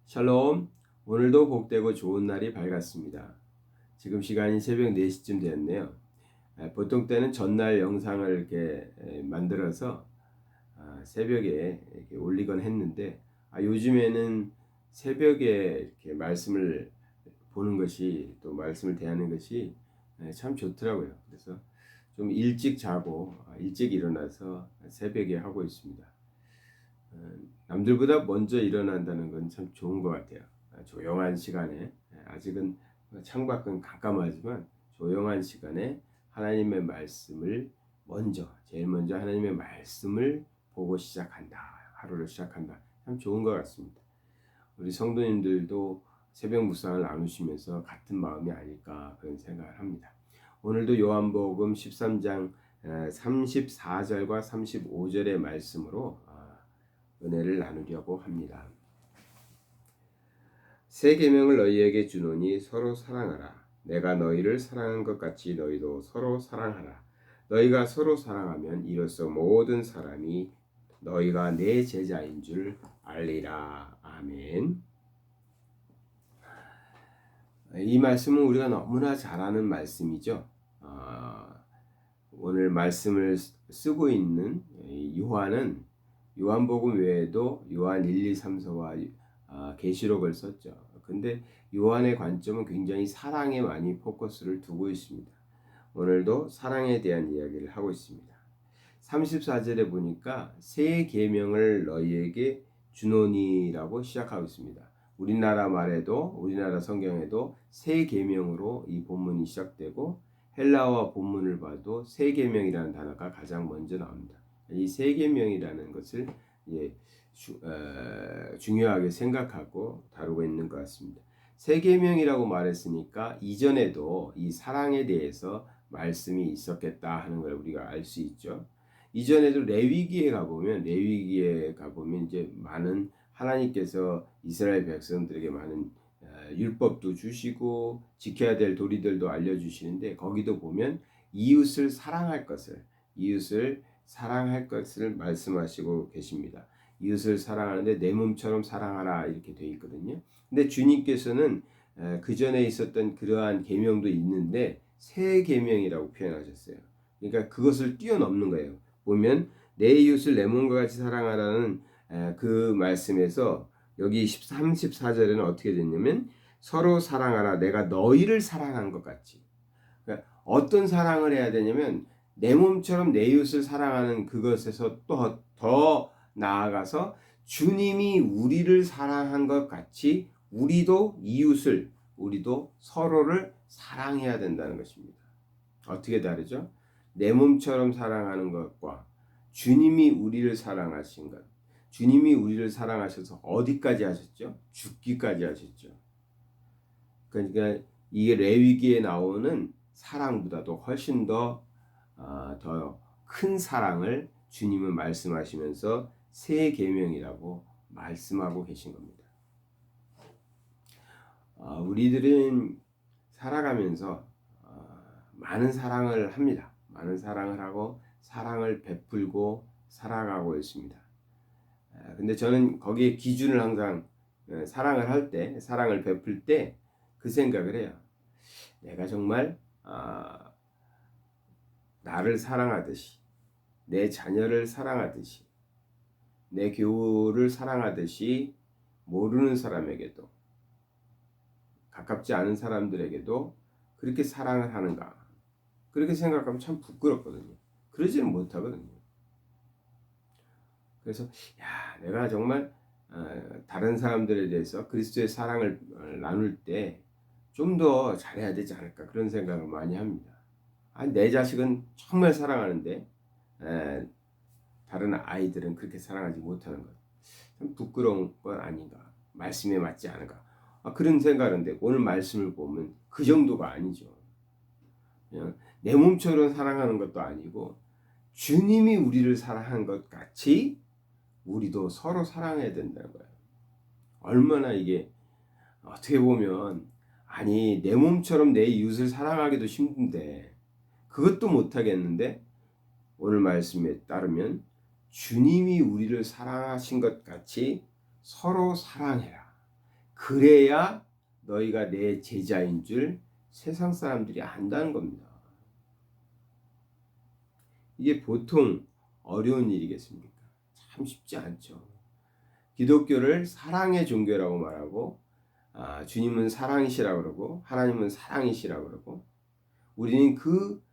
샬롬, 오늘도 복되고 좋은 날이 밝았습니다. 지금 시간이 새벽 4시쯤 되었네요. 보통 때는 전날 영상을 이렇게 만들어서 새벽에 이렇게 올리곤 했는데 요즘에는 새벽에 이렇게 말씀을 보는 것이 또 말씀을 대하는 것이 참 좋더라고요. 그래서 좀 일찍 자고 일찍 일어나서 새벽에 하고 있습니다. 남들보다 먼저 일어난다는 건 참 좋은 것 같아요. 조용한 시간에 아직은 창밖은 깜깜하지만 조용한 시간에 하나님의 말씀을 제일 먼저 하나님의 말씀을 보고 시작한다. 하루를 시작한다. 참 좋은 것 같습니다. 우리 성도님들도 새벽 묵상을 나누시면서 같은 마음이 아닐까 그런 생각을 합니다. 오늘도 요한복음 13장 34절과 35절의 말씀으로 은혜를 나누려고 합니다. 새 계명을 너희에게 주노니 서로 사랑하라. 내가 너희를 사랑한 것 같이 너희도 서로 사랑하라. 너희가 서로 사랑하면 이로써 모든 사람이 너희가 내 제자인 줄 알리라. 아멘. 이 말씀은 우리가 너무나 잘 아는 말씀이죠. 오늘 말씀을 쓰고 있는 요한은 요한복음 외에도 요한 1, 2, 3, 4와 계시록을 썼죠. 근데 요한의 관점은 굉장히 사랑에 많이 포커스를 두고 있습니다. 오늘도 사랑에 대한 이야기를 하고 있습니다. 34절에 보니까 새 계명을 너희에게 주노니라고 시작하고 있습니다. 우리나라 성경에도 새 계명으로 이 본문이 시작되고 헬라어 본문을 봐도 새 계명이라는 단어가 가장 먼저 나옵니다. 이 새 계명이라는 것을 중요하게 생각하고 다루고 있는 것 같습니다. 새 계명이라고 말했으니까 이전에도 이 사랑에 대해서 말씀이 있었겠다 하는 걸 우리가 알 수 있죠. 이전에도 레위기에 가보면 이제 많은 하나님께서 이스라엘 백성들에게 많은 율법도 주시고 지켜야 될 도리들도 알려주시는데 거기도 보면 이웃을 사랑할 것을 말씀하시고 계십니다. 이웃을 사랑하는데 내 몸처럼 사랑하라 이렇게 되어 있거든요. 근데 주님께서는 그 전에 있었던 그러한 계명도 있는데 새 계명이라고 표현하셨어요. 그러니까 그것을 뛰어넘는 거예요. 보면 내 이웃을 내 몸과 같이 사랑하라는 그 말씀에서 여기 34절에는 어떻게 됐냐면 서로 사랑하라 내가 너희를 사랑한 것 같이. 그러니까 어떤 사랑을 해야 되냐면 내 몸처럼 내 이웃을 사랑하는 그것에서 또 더 나아가서 주님이 우리를 사랑한 것 같이 우리도 서로를 사랑해야 된다는 것입니다. 어떻게 다르죠? 내 몸처럼 사랑하는 것과 주님이 우리를 사랑하신 것. 주님이 우리를 사랑하셔서 어디까지 하셨죠? 죽기까지 하셨죠. 그러니까 이게 레위기에 나오는 사랑보다도 훨씬 더 큰 사랑을 주님은 말씀하시면서 새 계명이라고 말씀하고 계신 겁니다. 우리들은 살아가면서 많은 사랑을 합니다. 많은 사랑을 하고 사랑을 베풀고 살아가고 있습니다. 근데 저는 거기에 기준을 항상 사랑을 베풀 때 그 생각을 해요. 내가 정말 나를 사랑하듯이 내 자녀를 사랑하듯이 내 교우를 사랑하듯이 모르는 사람에게도 가깝지 않은 사람들에게도 그렇게 사랑을 하는가? 그렇게 생각하면 참 부끄럽거든요. 그러지는 못하거든요. 그래서 내가 정말 다른 사람들에 대해서 그리스도의 사랑을 나눌 때 좀 더 잘해야 되지 않을까 그런 생각을 많이 합니다. 내 자식은 정말 사랑하는데 다른 아이들은 그렇게 사랑하지 못하는 것. 참 부끄러운 건 아닌가. 말씀에 맞지 않은가. 그런 생각인데 오늘 말씀을 보면 그 정도가 아니죠. 그냥 내 몸처럼 사랑하는 것도 아니고 주님이 우리를 사랑한 것 같이 우리도 서로 사랑해야 된다는 거예요. 얼마나 이게 어떻게 보면 내 몸처럼 내 이웃을 사랑하기도 힘든데 그것도 못하겠는데 오늘 말씀에 따르면 주님이 우리를 사랑하신 것 같이 서로 사랑해라. 그래야 너희가 내 제자인 줄 세상 사람들이 안다는 겁니다. 이게 보통 어려운 일이겠습니까? 참 쉽지 않죠. 기독교를 사랑의 종교라고 말하고, 주님은 사랑이시라고 그러고, 하나님은 사랑이시라고 그러고, 우리는 그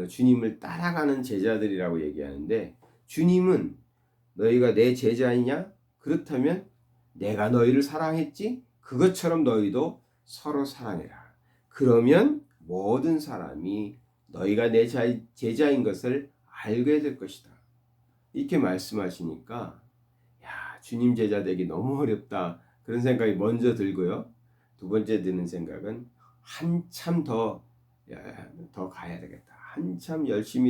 주님을 따라가는 제자들이라고 얘기하는데, 주님은 너희가 내 제자이냐? 그렇다면 내가 너희를 사랑했지? 그것처럼 너희도 서로 사랑해라. 그러면 모든 사람이 너희가 내 제자인 것을 알게 될 것이다. 이렇게 말씀하시니까 야, 주님 제자 되기 너무 어렵다. 그런 생각이 먼저 들고요. 두 번째 드는 생각은 한참 더 가야 되겠다. 한참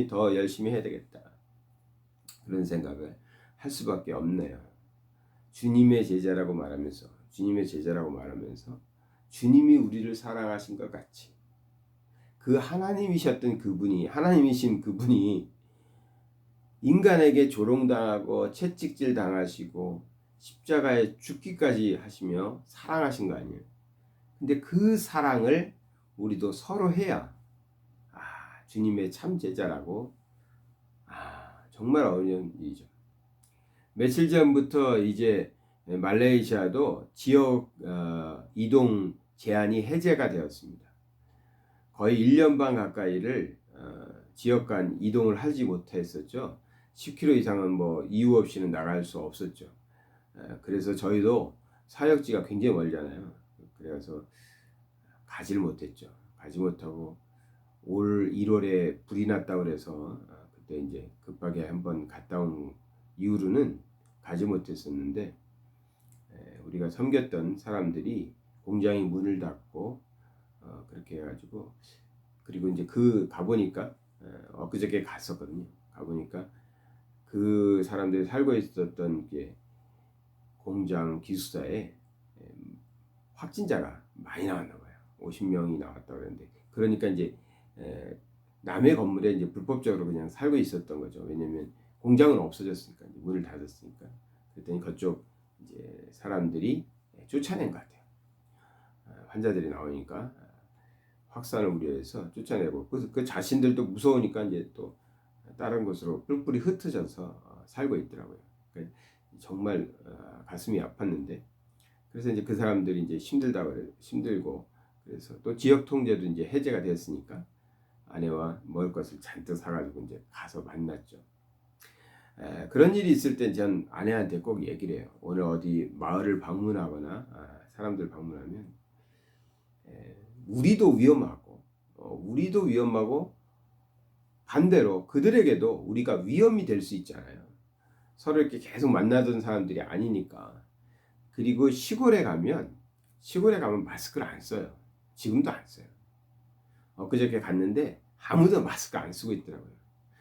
더 열심히 해야 되겠다. 그런 생각을 할 수밖에 없네요. 주님의 제자라고 말하면서 주님이 우리를 사랑하신 것 같이 그 하나님이신 그분이 인간에게 조롱당하고 채찍질 당하시고 십자가에 죽기까지 하시며 사랑하신 거 아니에요. 근데 그 사랑을 우리도 서로 해야 주님의 참 제자라고 정말 어려운 일이죠. 며칠 전부터 이제 말레이시아도 지역 이동 제한이 해제가 되었습니다. 거의 1년 반 가까이를 지역 간 이동을 하지 못했었죠. 10km 이상은 뭐 이유 없이는 나갈 수 없었죠. 그래서 저희도 사역지가 굉장히 멀잖아요. 그래서 가지를 못했죠. 가지 못하고 올 1월에 불이 났다고 그래서 그때 이제 급하게 한번 갔다 온 이후로는 가지 못했었는데, 우리가 섬겼던 사람들이 공장이 문을 닫고 그렇게 해가지고, 그리고 이제 가보니까 엊그저께 갔었거든요. 가보니까 그 사람들이 살고 있었던 게 공장 기숙사에 확진자가 많이 나왔나 봐요. 50명이 나왔다고 그랬는데, 그러니까 이제 남의 건물에 이제 불법적으로 그냥 살고 있었던 거죠. 왜냐면 공장은 없어졌으니까, 이제 문을 닫았으니까. 그랬더니 그쪽 이제 사람들이 쫓아낸 것 같아요. 환자들이 나오니까 확산을 우려해서 쫓아내고, 그 자신들도 무서우니까 이제 또 다른 곳으로 뿔뿔이 흩어져서 살고 있더라고요. 그러니까 정말 가슴이 아팠는데, 그래서 이제 그 사람들이 이제 힘들고, 그래서 또 지역 통제도 이제 해제가 됐으니까 아내와 먹을 것을 잔뜩 사가지고 이제 가서 만났죠. 그런 일이 있을 땐 전 아내한테 꼭 얘기를 해요. 오늘 어디 마을을 방문하거나 사람들 방문하면 우리도 위험하고 반대로 그들에게도 우리가 위험이 될 수 있잖아요. 서로 이렇게 계속 만나던 사람들이 아니니까. 그리고 시골에 가면 마스크를 안 써요. 지금도 안 써요. 엊그저께 갔는데 아무도 마스크 안 쓰고 있더라고요.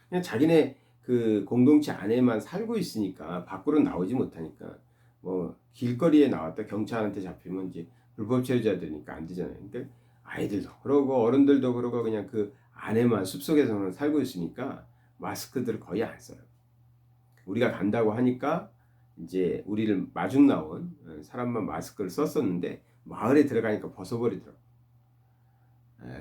그냥 자기네 그 공동체 안에만 살고 있으니까, 밖으로 나오지 못하니까, 뭐 길거리에 나왔다 경찰한테 잡히면 이제 불법 체류자들이니까 안 되잖아요. 그러니까 아이들도 그러고 어른들도 그러고 그냥 그 안에만, 숲속에서만 살고 있으니까 마스크들을 거의 안 써요. 우리가 간다고 하니까 이제 우리를 마중 나온 사람만 마스크를 썼었는데 마을에 들어가니까 벗어버리더라고요.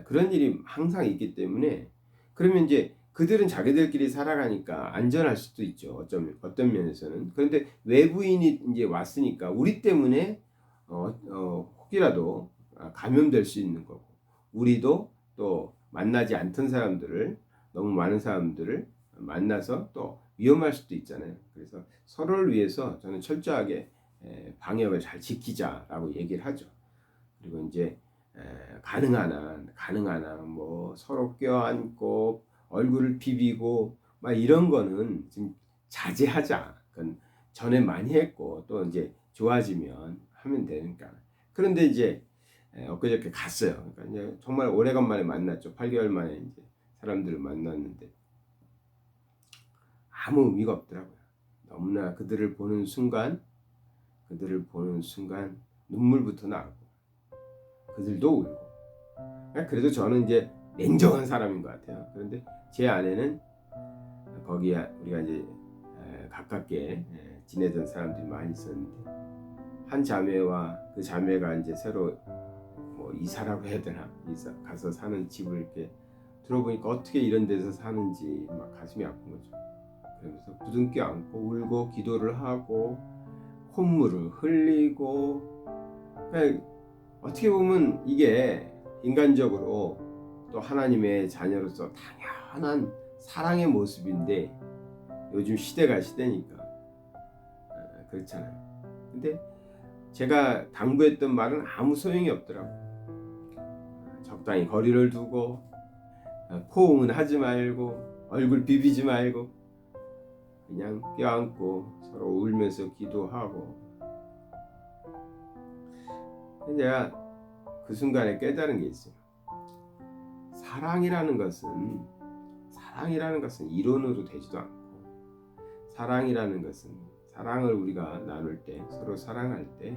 그런 일이 항상 있기 때문에, 그러면 이제 그들은 자기들끼리 살아가니까 안전할 수도 있죠. 어떤 면에서는. 그런데 외부인이 이제 왔으니까 우리 때문에 혹이라도 감염될 수 있는 거고, 우리도 또 만나지 않던 사람들을, 너무 많은 사람들을 만나서 또 위험할 수도 있잖아요. 그래서 서로를 위해서 저는 철저하게 방역을 잘 지키자라고 얘기를 하죠. 그리고 이제 가능한 한 뭐 서로 껴안고 얼굴을 비비고 막 이런 거는 좀 자제하자. 그건 전에 많이 했고 또 이제 좋아지면 하면 되니까. 그런데 이제 엊그저께 갔어요. 그러니까 이제 정말 오래간만에 만났죠. 8개월 만에 이제 사람들을 만났는데 아무 의미가 없더라고요. 너무나 그들을 보는 순간 눈물부터 나고 그들도 울고. 그래도 저는 이제 냉정한 사람인 것 같아요. 그런데 제 아내는 거기에 우리가 이제 가깝게 지내던 사람들이 많이 있었는데, 한 자매와 그 자매가 이제 새로 뭐 이사라고 해야 되나, 이사 가서 사는 집을 이렇게 들어보니까 어떻게 이런 데서 사는지 막 가슴이 아픈 거죠. 그러면서 부둥켜 안고 울고 기도를 하고 콧물을 흘리고, 그러니까 어떻게 보면 이게 인간적으로 또 하나님의 자녀로서 당연한 사랑의 모습인데, 요즘 시대가 시대니까 그렇잖아요. 근데 제가 당부했던 말은 아무 소용이 없더라고. 적당히 거리를 두고, 포옹은 하지 말고, 얼굴 비비지 말고, 그냥 껴안고 서로 울면서 기도하고. 내가 그 순간에 깨달은 게 있어요. 사랑이라는 것은 이론으로 되지도 않고, 사랑이라는 것은 사랑을 우리가 나눌 때, 서로 사랑할 때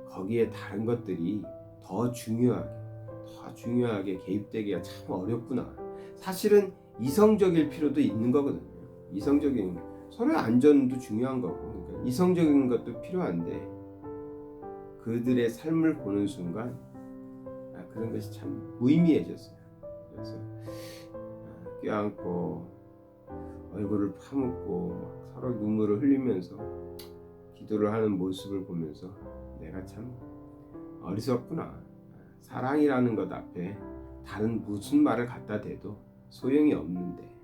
거기에 다른 것들이 더 중요하게 개입되기가 참 어렵구나. 사실은 이성적일 필요도 있는 거거든요. 이성적인, 서로의 안전도 중요한 거고, 그러니까 이성적인 것도 필요한데, 그들의 삶을 보는 순간 그런 것이 참 무의미해졌어요. 그래서 껴안고 얼굴을 파묻고 서로 눈물을 흘리면서 기도를 하는 모습을 보면서 내가 참 어리석구나. 사랑이라는 것 앞에 다른 무슨 말을 갖다 대도 소용이 없는데,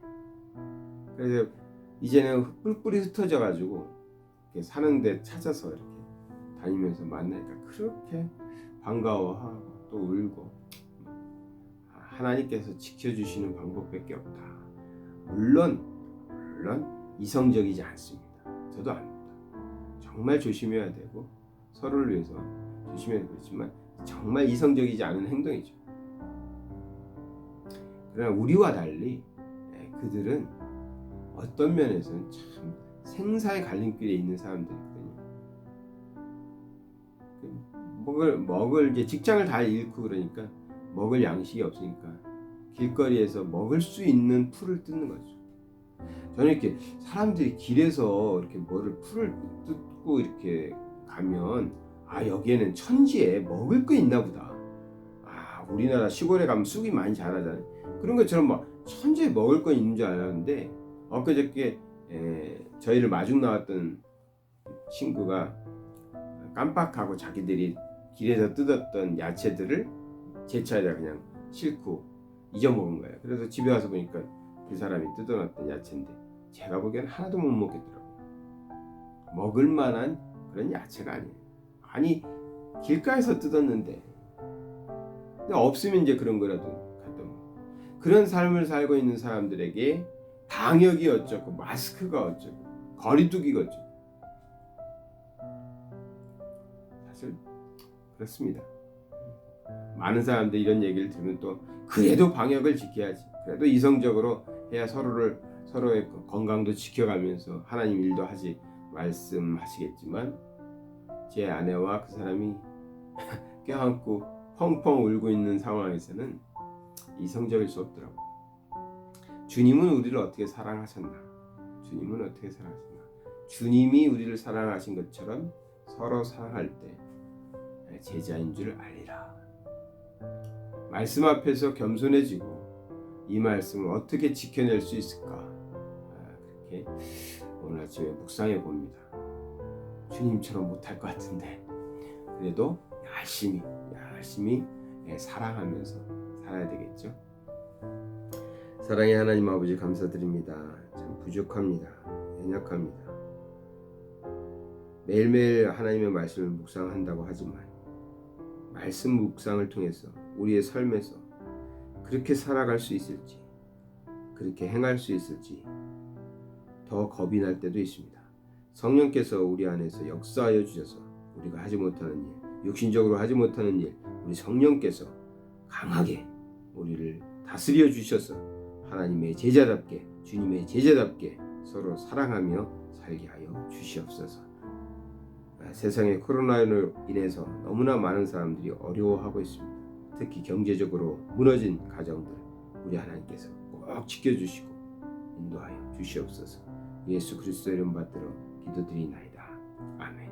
그래서 이제는 뿔뿔이 흩어져 가지고 사는데 찾아서 이렇게 다니면서 만나니까 그렇게 반가워하고 또 울고, 하나님께서 지켜주시는 방법밖에 없다. 물론 이성적이지 않습니다. 저도 압니다. 정말 조심해야 되고 서로를 위해서 조심해야 되지만 정말 이성적이지 않은 행동이죠. 그러나 우리와 달리 그들은 어떤 면에서는 참 생사의 갈림길에 있는 사람들이거든요. 먹을 이제 직장을 다 잃고, 그러니까 먹을 양식이 없으니까 길거리에서 먹을 수 있는 풀을 뜯는 거죠. 저는 이렇게 사람들이 길에서 이렇게 풀을 뜯고 이렇게 가면, 여기에는 천지에 먹을 거 있나 보다. 우리나라 시골에 가면 쑥이 많이 자라잖아요. 그런 것처럼 막 천지에 먹을 거 있는 줄 알았는데, 엊그저께 저희를 마중 나왔던 친구가 깜빡하고 자기들이 길에서 뜯었던 야채들을 제 차에다 그냥 싣고 잊어먹은 거예요. 그래서 집에 와서 보니까 그 사람이 뜯어놨던 야채인데 제가 보기엔 하나도 못 먹겠더라고요. 먹을 만한 그런 야채가 아니에요. 아니, 길가에서 뜯었는데, 근데 없으면 이제 그런 거라도 갖다 먹고. 그런 삶을 살고 있는 사람들에게 방역이 어쩌고 마스크가 어쩌고 거리두기가 어쩌고, 사실 그렇습니다. 많은 사람들이 이런 얘기를 들으면 또 그래도 방역을 지켜야지, 그래도 이성적으로 해야 서로의 건강도 지켜가면서 하나님 일도 하지 말씀하시겠지만, 제 아내와 그 사람이 껴안고 펑펑 울고 있는 상황에서는 이성적일 수 없더라고요. 주님은 우리를 어떻게 사랑하셨나? 주님이 우리를 사랑하신 것처럼 서로 사랑할 때 제자인 줄 알리라. 말씀 앞에서 겸손해지고 이 말씀을 어떻게 지켜낼 수 있을까? 그렇게 오늘 아침에 묵상해 봅니다. 주님처럼 못할 것 같은데 그래도 열심히 사랑하면서 살아야 되겠죠. 사랑의 하나님 아버지, 감사드립니다. 참 부족합니다. 연약합니다. 매일매일 하나님의 말씀을 묵상한다고 하지만 말씀 묵상을 통해서 우리의 삶에서 그렇게 살아갈 수 있을지, 그렇게 행할 수 있을지 더 겁이 날 때도 있습니다. 성령께서 우리 안에서 역사하여 주셔서 우리가 하지 못하는 일, 육신적으로 하지 못하는 일, 우리 성령께서 강하게 우리를 다스려 주셔서 하나님의 제자답게, 주님의 제자답게 서로 사랑하며 살게 하여 주시옵소서. 세상에 코로나로 인해서 너무나 많은 사람들이 어려워하고 있습니다. 특히 경제적으로 무너진 가정들, 우리 하나님께서 꼭 지켜주시고 인도하여 주시옵소서. 예수 그리스도 이름 받들어 기도드리나이다. 아멘.